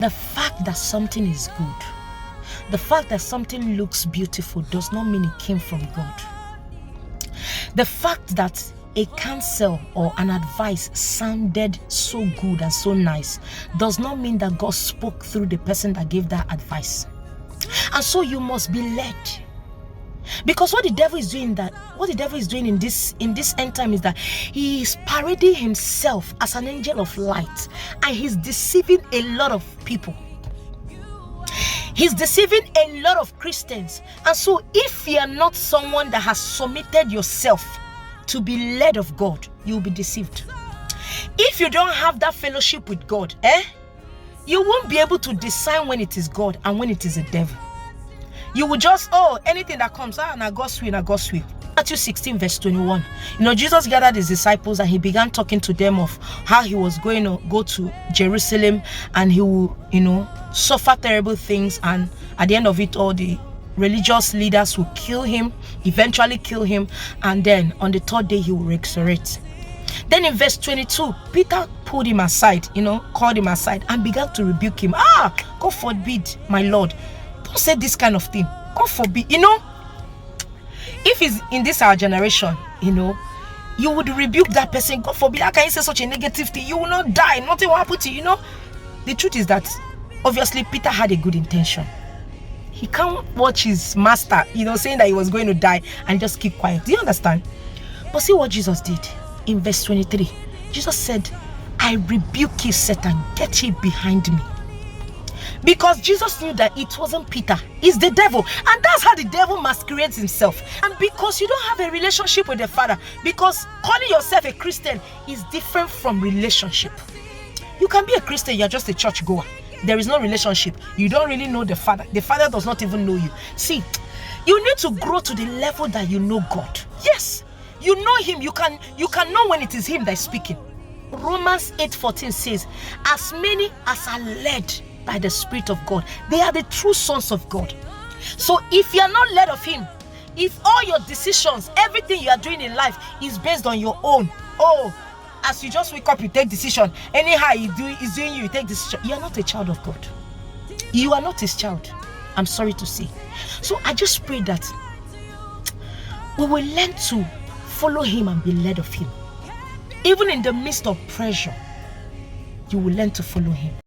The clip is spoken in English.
The fact that something is good, the fact that something looks beautiful does not mean it came from God. The fact that a counsel or an advice sounded so good and so nice does not mean that God spoke through the person that gave that advice. And so you must be led. Because what the devil is doing in this end time is that he is parading himself as an angel of light, and he's deceiving a lot of people. He's deceiving a lot of Christians. And so if you are not someone that has submitted yourself to be led of God, you'll be deceived. If you don't have that fellowship with God, you won't be able to discern when it is God and when it is a devil. You will just, anything that comes, na God's will, na God's will. Matthew 16 verse 21. Jesus gathered his disciples and he began talking to them of how he was going to go to Jerusalem and he will, suffer terrible things, and at the end of it all, the religious leaders will kill him, eventually kill him, and then on the third day he will resurrect. Then in verse 22, Peter pulled him aside, called him aside and began to rebuke him. God forbid, my Lord. Don't say this kind of thing. God forbid. If it's in this our generation, you would rebuke that person. God forbid, how can you say such a negative thing? You will not die. Nothing will happen to you. The truth is that obviously Peter had a good intention. He can't watch his master, saying that he was going to die and just keep quiet. Do you understand? But see what Jesus did in verse 23. Jesus said, I rebuke you, Satan. Get ye behind me. Because Jesus knew that it wasn't Peter, it's the devil. And that's how the devil masquerades himself. And because you don't have a relationship with the Father, because calling yourself a Christian is different from relationship. You can be a Christian, you're just a church goer. There is no relationship. You don't really know the Father. The Father does not even know you. See, you need to grow to the level that you know God. Yes, you know him. You can know when it is him that is speaking. Romans 8:14 says, as many as are led by the Spirit of God, they are the true sons of God. So if you are not led of him, if all your decisions, everything you are doing in life is based on your own, as you just wake up, you take decision, anyhow he's doing you take decision, you are not a child of God. You are not his child. I'm sorry to say. So I just pray that we will learn to follow him and be led of him. Even in the midst of pressure, you will learn to follow him.